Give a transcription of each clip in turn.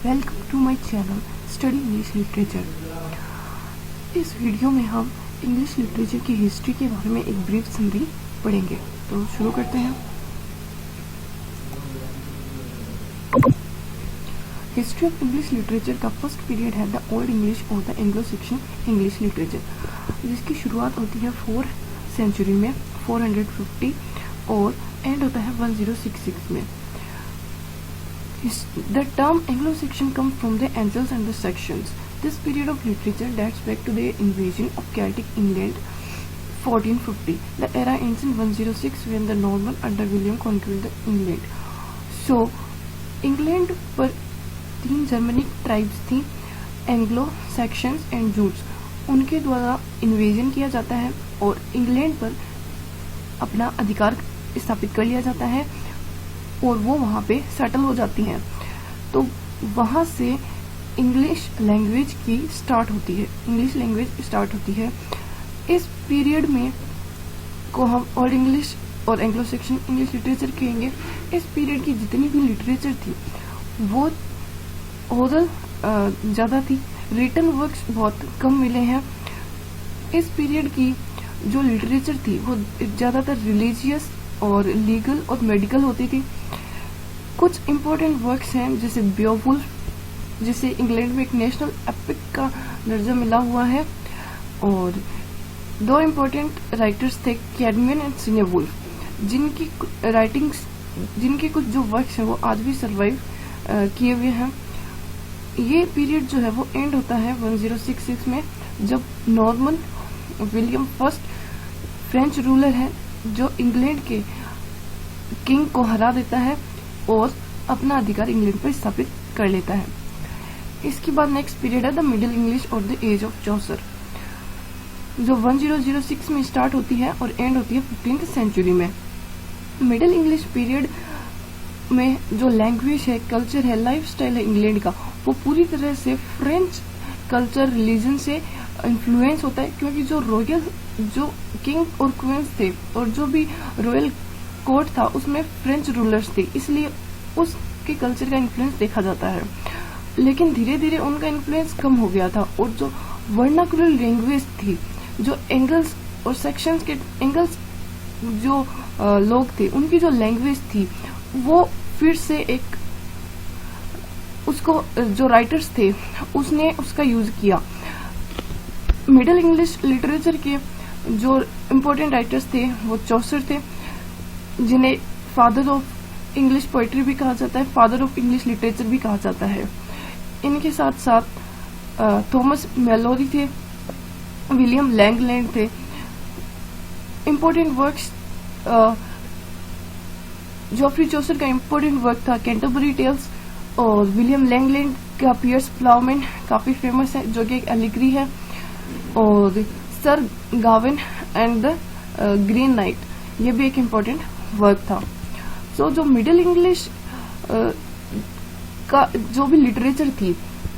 Welcome to my channel study English literature. इस वीडियो में हम इंग्लिश लिटरेचर की हिस्ट्री के बारे में एक ब्रीफ समरी पढ़ेंगे। तो शुरू करते हैं। हिस्ट्री ऑफ इंग्लिश लिटरेचर का फर्स्ट पीरियड है द ओल्ड इंग्लिश और the Anglo Saxon English literature, जिसकी शुरुआत होती है 4th सेंचुरी में 450 और एंड होता है 1066 में। The term Anglo-Saxon comes from the Angles and the Saxons. This period of literature dates back to the invasion of Celtic England 1450. The era ends in 106 when the Norman under William conquered the England. So, England पर 3 Germanic tribes थी, Anglo सैक्शंस and Jutes. उनके द्वारा invasion किया जाता है और England पर अपना अधिकार स्थापित कर लिया जाता है और वो वहाँ पे सेटल हो जाती हैं। तो वहाँ से इंग्लिश लैंग्वेज की स्टार्ट होती है, इंग्लिश लैंग्वेज स्टार्ट होती है। इस पीरियड में को हम ओल्ड इंग्लिश और एंग्लो सेक्शन इंग्लिश लिटरेचर कहेंगे। इस पीरियड की जितनी भी लिटरेचर थी वो ओरल ज़्यादा थी, रिटन वर्क्स बहुत कम मिले हैं। इस पीरियड की जो लिटरेचर थी वो ज़्यादातर रिलीजियस और लीगल और मेडिकल होती थी। कुछ इम्पोर्टेंट वर्क्स हैं जैसे बेओवुल्फ, जिसे इंग्लैंड में एक नेशनल एपिक का दर्जा मिला हुआ है, और 2 इम्पोर्टेंट राइटर्स थे कैडमियन एंड सिनेवुल्फ, जिनकी राइटिंग्स, जिनके कुछ जो वर्क्स हैं वो आज भी सरवाइव किए हुए हैं। ये पीरियड जो है वो एंड होता है 1066 में, जब Norman William first French ruler है जो इंग्लैंड के किंग को हरा देता है और अपना अधिकार इंग्लैंड पर स्थापित कर लेता है। इसके बाद नेक्स्ट पीरियड है द मिडिल इंग्लिश और द एज ऑफ चौसर, जो 1006 में स्टार्ट होती है और एंड होती है 15th सेंचुरी में। मिडिल इंग्लिश पीरियड में जो लैंग्वेज है, कल्चर है, लाइफस्टाइल है इंग्लैंड का, वो पूरी तरह से फ्रेंच कल्चर रिलीजन से इन्फ्लुएंस होता है, क्योंकि जो किंग और क्वींस थे और जो भी रॉयल कोर्ट था उसमें फ्रेंच रूलर्स थे, इसलिए उसके कल्चर का इन्फ्लुएंस देखा जाता है। लेकिन धीरे धीरे उनका इन्फ्लुएंस कम हो गया था और जो वर्नाकुलर लैंग्वेज थी, जो एंगल्स और सेक्शंस के एंगल्स जो लोग थे, उनकी जो लैंग्वेज थी वो फिर से एक उसको जो राइटर्स थे उसने उसका यूज किया। मिडिल इंग्लिश लिटरेचर के जो इम्पोर्टेंट राइटर्स थे वो चौसर थे, जिन्हें फादर ऑफ इंग्लिश पोइट्री भी कहा जाता है, फादर ऑफ इंग्लिश लिटरेचर भी कहा जाता है। इनके साथ साथ थॉमस मेलोरी थे, विलियम लैंगलैंड थे। इम्पोर्टेंट वर्क्स, जॉफ्री चौसर का इम्पोर्टेंट वर्क था कैंटरबरी टेल्स, और विलियम लैंगलैंड का पियर्स प्लाउमैन काफी फेमस है, जो कि एक एलिग्री है, और sir Gavin and the green night, ये भी एक इम्पोर्टेंट वर्क था। सो जो मिडिल इंग्लिश का जो भी लिटरेचर थी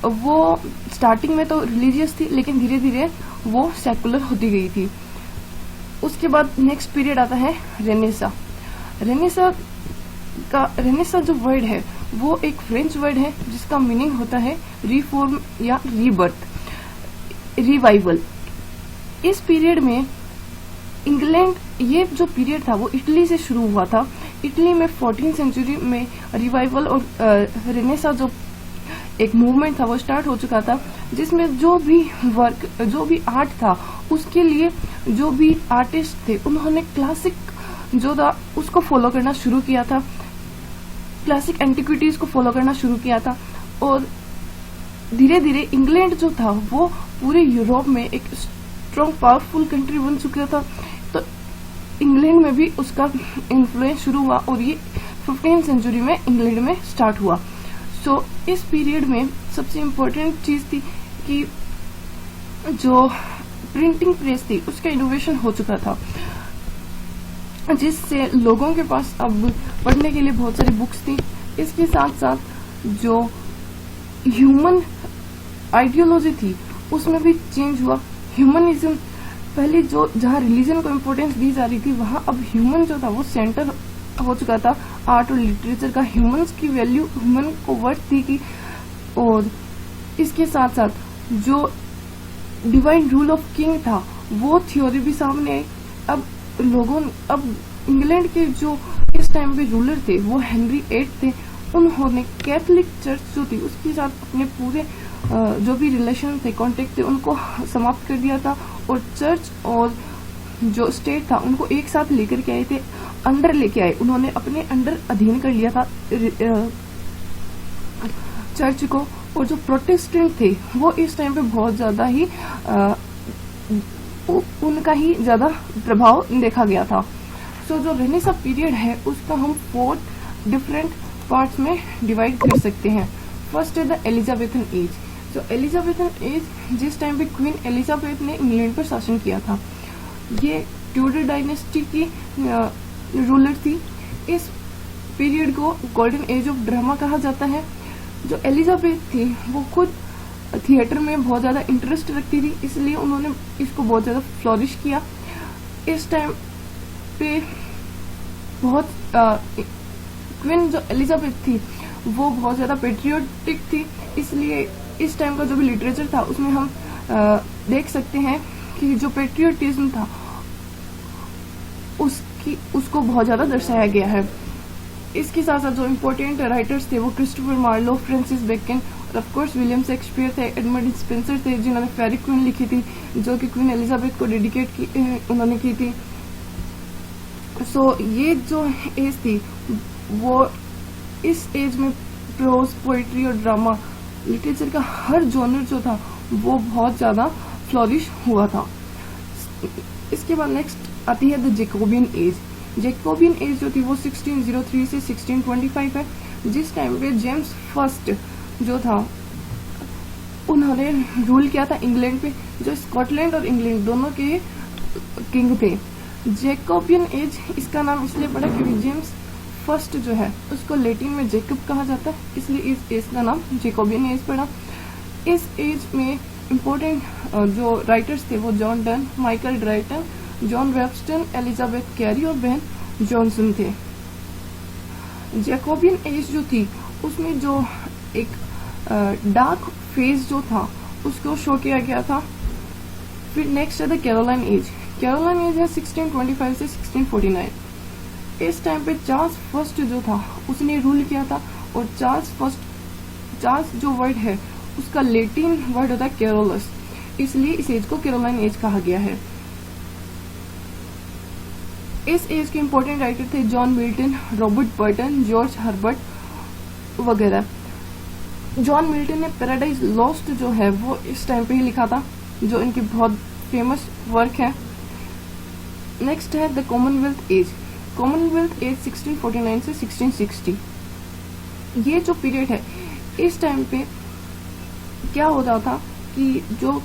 वो स्टार्टिंग में तो रिलीजियस थी, लेकिन धीरे धीरे वो सेकुलर होती गई थी। उसके बाद नेक्स्ट पीरियड आता है रेनेसा। रेनेसा जो वर्ड है वो एक फ्रेंच वर्ड है जिसका मीनिंग होता है रिफॉर्म या रीबर्थ, रिवाइवल। इस पीरियड में इंग्लैंड, ये जो पीरियड था वो इटली से शुरू हुआ था। इटली में 14th सेंचुरी में रिवाइवल और रेनेसा जो एक मूवमेंट था वो स्टार्ट हो चुका था, जिसमें जो भी वर्क, जो भी आर्ट था, उसके लिए जो भी आर्टिस्ट थे उन्होंने क्लासिक जो था उसको फॉलो करना शुरू किया था, क्लासिक एंटिक्विटीज को फॉलो करना शुरू किया था, और धीरे धीरे इंग्लैंड जो था वो पूरे यूरोप में एक स्ट्रॉन्ग पावरफुल कंट्री बन चुका था। तो इंग्लैंड में भी उसका इन्फ्लुएंस शुरू हुआ और ये 15th सेंचुरी में इंग्लैंड में स्टार्ट हुआ। सो इस पीरियड में सबसे इम्पोर्टेंट चीज थी कि जो प्रिंटिंग प्रेस थी उसका इनोवेशन हो चुका था, जिससे लोगों के पास अब पढ़ने के लिए बहुत सारी बुक्स थी। इसके साथ साथ जो ह्यूमन आइडियोलॉजी थी उसमें भी चेंज हुआ। ह्यूमनिज्म, पहले जो जहाँ रिलीजन को इम्पोर्टेंस दी जा रही थी वहाँ अब ह्यूमन जो था वो सेंटर हो चुका था। आर्ट और लिटरेचर का ह्यूमंस की वैल्यू, ह्यूमन को वर्थ थी कि और इसके साथ साथ जो डिवाइन रूल ऑफ किंग था वो थ्योरी भी सामने आई। अब इंग्लैंड के जो इस टाइम पे रूलर थे वो हेनरी VIII थे। उन्होंने कैथोलिक चर्च जो थी उसके साथ अपने पूरे जो भी रिलेशन थे, कॉन्टेक्ट थे, उनको समाप्त कर दिया था और चर्च और जो स्टेट था उनको एक साथ लेकर के आए थे, अंडर लेके आए। उन्होंने अपने अंडर अधीन कर लिया था चर्च को। और जो प्रोटेस्टेंट थे वो इस टाइम पे बहुत ज्यादा ही उनका ही ज्यादा प्रभाव देखा गया था। सो जो रेनेसां पीरियड है उसका हम 4 डिफरेंट पार्ट्स में डिवाइड कर सकते हैं। फर्स्ट है द एलिजाबेथन एज। जो एलिजाबेथन एज जिस टाइम पे क्वीन एलिजाबेथ ने इंग्लैंड पर शासन किया था, ये ट्यूडर डायनेस्टी की रूलर थी। इस पीरियड को गोल्डन एज ऑफ ड्रामा कहा जाता है। जो एलिजाबेथ थी वो खुद थिएटर में बहुत ज्यादा इंटरेस्ट रखती थी, इसलिए उन्होंने इसको बहुत ज्यादा फ्लोरिश किया। इस टाइम पे बहुत क्वीन जो एलिजाबेथ थी वो बहुत ज्यादा पेट्रियोटिक थी, इसलिए इस टाइम का जो भी लिटरेचर था उसमें हम देख सकते हैं कि जो पेट्रियोटिज्म था उसको बहुत ज्यादा दर्शाया गया है। इसके साथ साथ जो इम्पोर्टेंट राइटर्स थे वो क्रिस्टोफर मार्लो, फ्रांसिस बेकन और ऑफ कोर्स विलियम शेक्सपियर थे, एडमंड स्पेंसर थे जिन्होंने फेरी क्वीन लिखी थी जो कि क्वीन एलिजाबेथ को डेडिकेट उन्होंने की थी। सो ये जो एज थी वो इस एज में प्रोज, पोइट्री और ड्रामा लिटरेचर का हर जॉनर जो था वो बहुत ज्यादा फ्लोरिश हुआ था। इसके बाद नेक्स्ट आती है the Jacobian as. Jacobian age जो थी वो 1603 से 1625 है, जिस टाइम पे जेम्स फर्स्ट जो था उन्होंने रूल किया था इंग्लैंड पे, जो स्कॉटलैंड और इंग्लैंड दोनों के किंग थे। जैकोबियन एज इसका नाम इसलिए पड़ा क्योंकि जेम्स फर्स्ट जो है उसको लैटिन में जैकब कहा जाता है, इसलिए इस एज का नाम जैकोबियन एज पड़ा। इस एज में इम्पोर्टेंट जो राइटर्स थे वो John Donne, Michael Drayton, John Webster, Elizabeth Cary और बेन जॉनसन थे। जैकोबियन एज जो थी उसमें जो एक डार्क फेज जो था उसको शो किया गया था। फिर नेक्स्ट है the Caroline age. Caroline age है 1625 से 1649। इस टाइम पे चार्ल्स फर्स्ट जो था उसने रूल किया था और चार्ल्स जो वर्ड है उसका लैटिन वर्ड होता है कैरोलस, इसलिए इस एज को कैरोलाइन एज कहा गया है। इस एज के इम्पोर्टेंट राइटर थे John Milton, Robert Burton, George Herbert वगैरह। जॉन मिल्टन ने पैराडाइज लॉस्ट जो है वो इस टाइम पे ही लिखा था, जो इनकी बहुत फेमस वर्क है। नेक्स्ट है the Commonwealth age. Commonwealth age 1649 से 1660। ये जो पीरियड है इस टाइम पे क्या होता था कि जो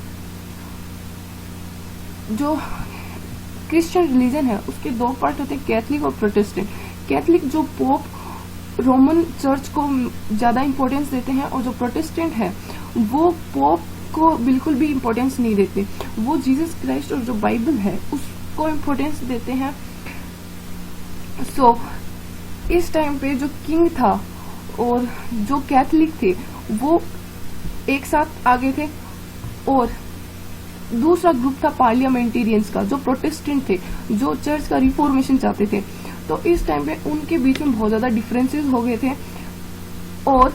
क्रिश्चियन रिलीजन है उसके 2 पार्ट होते हैं, कैथलिक और प्रोटेस्टेंट। कैथलिक जो पोप रोमन चर्च को ज्यादा इंपॉर्टेंस देते हैं और जो प्रोटेस्टेंट है वो पोप को बिल्कुल भी इंपॉर्टेंस नहीं देते, वो जीसस क्राइस्ट और जो बाइबल है उसको इंपॉर्टेंस देते हैं। सो इस टाइम पे जो किंग था और जो कैथलिक थे वो एक साथ आ गए थे और दूसरा ग्रुप था पार्लियामेंटेरियंस का, जो प्रोटेस्टेंट थे, जो चर्च का रिफॉर्मेशन चाहते थे। तो इस टाइम पे उनके बीच में बहुत ज्यादा डिफरेंसेस हो गए थे और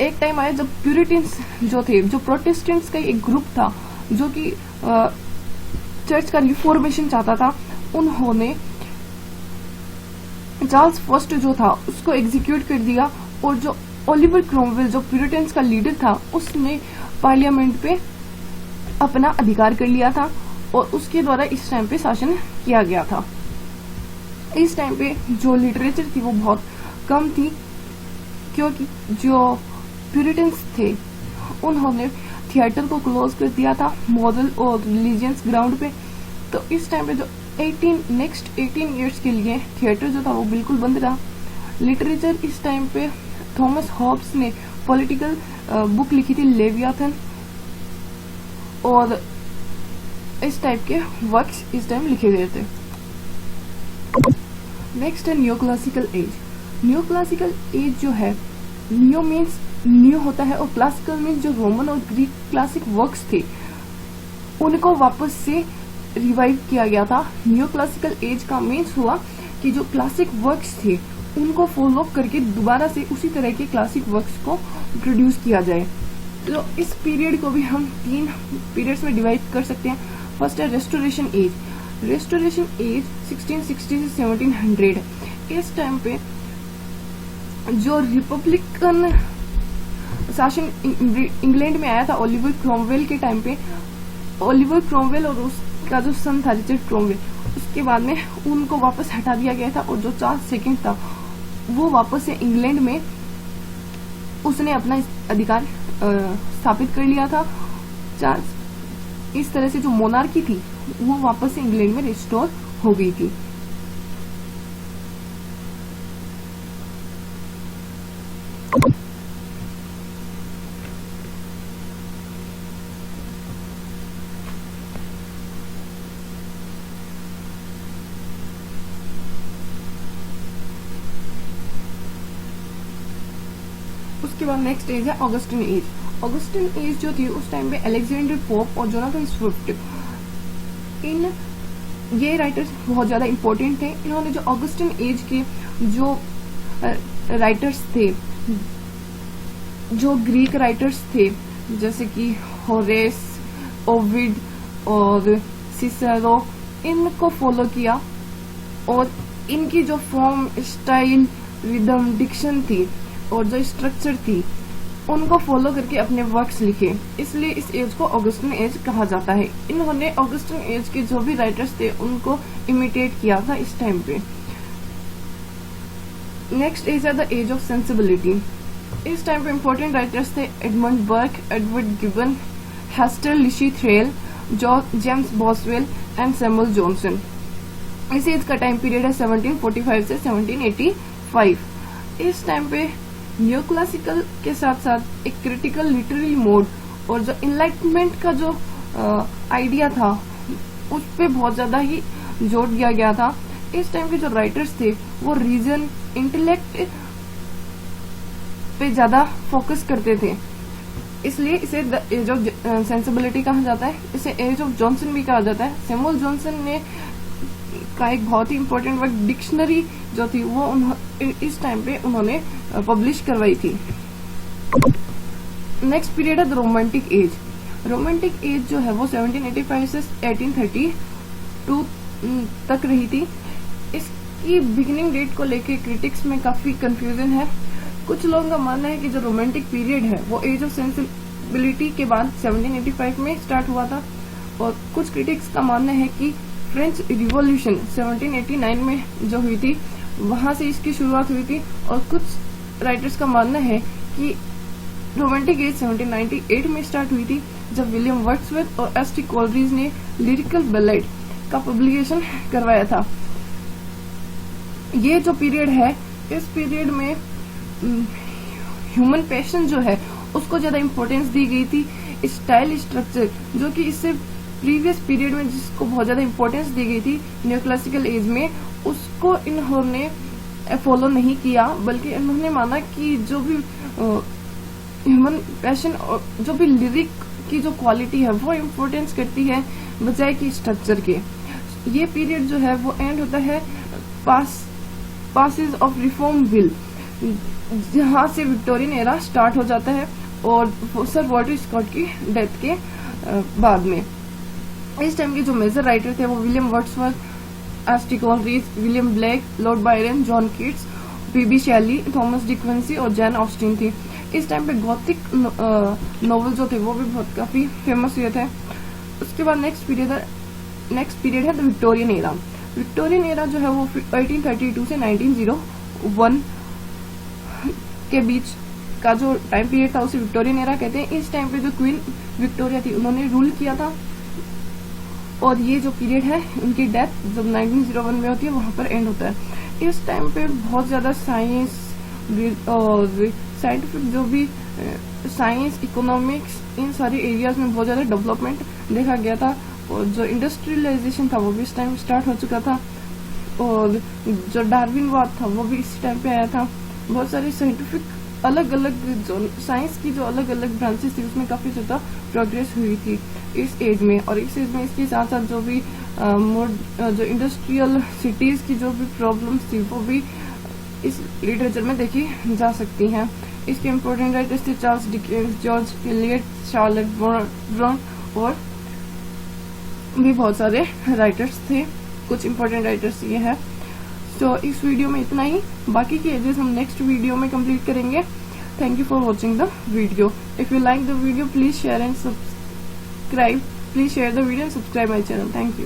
एक टाइम आया जब प्यूरिटन्स जो थे, जो प्रोटेस्टेंट्स का एक ग्रुप था जो कि चर्च का रिफॉर्मेशन चाहता था, उन्होंने चार्ल्स फर्स्ट जो था उसको एग्जीक्यूट कर दिया और जो ओलिवर क्रोमवेल जो प्यूरिटन्स का लीडर था उसने पार्लियामेंट पे अपना अधिकार कर लिया था और उसके द्वारा इस टाइम पे शासन किया गया था। इस टाइम पे जो लिटरेचर थी वो बहुत कम थी क्योंकि जो प्यूरिटन्स थे उन्होंने थिएटर को क्लोज कर दिया था मॉरल और रिलीजियस ग्राउंड पे। तो इस टाइम पे जो नेक्स्ट 18 इयर्स के लिए थिएटर जो था वो बिल्कुल बंद रहा। लिटरेचर इस टाइम पे थॉमस हॉब्स ने पॉलिटिकल बुक लिखी थी लेवियाथन और इस टाइप के वर्क्स इस टाइम लिखे गए थे। नेक्स्ट है new classical as. New classical as जो है, न्यू मीन्स न्यू होता है, और क्लासिकल में जो रोमन और ग्रीक क्लासिक वर्क्स थे उनको वापस से रिवाइव किया गया था। न्यू क्लासिकल एज का मीन्स हुआ कि जो क्लासिक वर्क्स थे उनको फॉलो करके दोबारा से उसी तरह के क्लासिक वर्क्स को प्रोड्यूस किया जाए। तो इस पीरियड को भी हम 3 पीरियड्स में डिवाइड कर सकते हैं। फर्स्ट है रेस्टोरेशन एज। रेस्टोरेशन एज 1660 से 1700। इस टाइम पे जो रिपब्लिकन शासन इंग्लैंड में आया था ओलिवर क्रोमवेल के टाइम पे, ओलिवर क्रोमवेल और उसका जो सन था रिचर्ड क्रोमवेल, उसके बाद में उनको वापस हटा दिया गया था, और जो चार्ल्स सेकंड था वो वापस से इंग्लैंड में उसने अपना अधिकार स्थापित कर लिया था। चार्ल्स इस तरह से जो मोनार्की थी वो वापस से इंग्लैंड में रिस्टोर हो गई थी। उसके बाद नेक्स्ट एज है ऑगस्टिन एज। ऑगस्टिन एज जो थी उस टाइम पे अलेक्जेंडर पोप और जोनाथन स्विफ्ट, इन ये राइटर्स बहुत ज्यादा इंपॉर्टेंट थे। इन्होंने जो ऑगस्टिन एज के जो राइटर्स थे, जो ग्रीक राइटर्स थे जैसे कि होरेस, ओविड और सिसेरो, इनको फॉलो किया, और इनकी जो फॉर्म, स्टाइल, रिदम, डिक्शन थी और जो स्ट्रक्चर थी उनको फॉलो करके अपने वर्क्स लिखे, इसलिए इस एज को ऑगस्टिन एज कहा जाता है। इन्होंने ऑगस्टिन एज के जो भी राइटर्स थे उनको इमिटेट किया था इस टाइम पे। नेक्स्ट एज है द एज ऑफ सेंसिबिलिटी। इस टाइम पे इंपॉर्टेंट राइटर्स थे Edmund Burke, Edward Gibbon, Hester Lynch Thrale, James Boswell and Samuel Johnson. इस एज का टाइम पीरियड है 1745 से 1785। इस टाइम पे न्यू क्लासिकल के साथ साथ एक क्रिटिकल लिटरेरी मोड और जो इनलाइटमेंट का जो आइडिया था उस पे बहुत ज्यादा ही जोर दिया गया था। इस टाइम के जो राइटर्स थे वो रीजन, इंटेलेक्ट पे ज्यादा फोकस करते थे, इसलिए इसे द एज ऑफ सेंसिबिलिटी कहा जाता है। इसे एज ऑफ जॉनसन भी कहा जाता है। सैमुअल जॉनसन ने का एक बहुत ही इंपॉर्टेंट वर्क डिक्शनरी जो थी वो इस टाइम पे उन्होंने पब्लिश करवाई थी। नेक्स्ट पीरियड है the romantic as. Romantic as जो है वो 1785 से 1832 तक रही थी। इसकी बिगिनिंग डेट को लेके क्रिटिक्स में काफी कंफ्यूजन है। कुछ लोगों का मानना है कि जो रोमांटिक पीरियड है वो एज ऑफ सेंसिबिलिटी के बाद 1785 में स्टार्ट हुआ था, और कुछ क्रिटिक्स का मानना है कि फ्रेंच रिवॉल्यूशन 1789 में जो हुई थी वहां से इसकी शुरुआत हुई थी, और कुछ राइटर्स का मानना है कि रोमांटिक एज 1798 में स्टार्ट हुई थी, जब विलियम वर्ड्सवर्थ और एस टी कोलरिज ने लिरिकल बैलेड का पब्लिकेशन करवाया था। ये जो पीरियड है, इस पीरियड में ह्यूमन पैशन जो है उसको ज्यादा इम्पोर्टेंस दी गई थी। स्टाइल, स्ट्रक्चर जो कि इससे प्रीवियस पीरियड में जिसको बहुत ज्यादा इम्पोर्टेंस दी गई थी न्यू क्लासिकल एज में, उसको इन्होंने फॉलो नहीं किया, बल्कि इन्होंने माना कि जो भी ह्यूमन पैशन और जो भी लिरिक की जो क्वालिटी है वो इम्पोर्टेंस करती है बजाय कि स्ट्रक्चर के। ये पीरियड जो है वो एंड होता है पासेज ऑफ रिफॉर्म बिल, जहाँ से विक्टोरियन एरा स्टार्ट हो जाता है, और सर वॉल्टर स्कॉट की डेथ के बाद में। इस टाइम के जो मेजर राइटर थे वो William Wordsworth, S T Coleridge, William Blake, Lord Byron, John Keats, PB Shelley, Thomas De Quincey और जैन ऑस्टिन थी। इस टाइम पे गॉथिक नॉवेल जो थे वो भी बहुत काफी फेमस हुए थे। उसके बाद नेक्स्ट पीरियड है the Victorian era. Victorian era जो है वो 1832 से 1901 के बीच का जो टाइम पीरियड था उसे विक्टोरियन एरा कहते हैं। इस टाइम पे जो क्वीन विक्टोरिया थी उन्होंने रूल किया था, और ये जो पीरियड है उनकी डेथ जब 1901 में होती है वहां पर एंड होता है। इस टाइम पे बहुत ज्यादा साइंस और साइंटिफिक जो भी साइंस, इकोनॉमिक्स, इन सारी एरियाज में बहुत ज्यादा डेवलपमेंट देखा गया था, और जो इंडस्ट्रियलाइजेशन था वो भी इस टाइम स्टार्ट हो चुका था, और जो डार्विनवाद था वो भी इस टाइम पे आया था। बहुत सारे साइंटिफिक अलग अलग जो साइंस की जो अलग अलग ब्रांचेस थी उसमें काफी ज्यादा प्रोग्रेस हुई थी इस एज में। और इस एज में इसके साथ साथ जो भी जो इंडस्ट्रियल सिटीज की जो भी प्रॉब्लम्स थी वो भी इस लिटरेचर में देखी जा सकती हैं। इसके इम्पोर्टेंट राइटर्स थे Charles Dickens, George Eliot, Charlotte brown और भी बहुत सारे राइटर्स थे। कुछ इम्पोर्टेंट राइटर्स ये है। तो इस वीडियो में इतना ही, बाकी के एजेस हम नेक्स्ट वीडियो में कंप्लीट करेंगे। Thank you for watching the video. If you like the video please share and subscribe, please share the video and subscribe my channel. Thank you.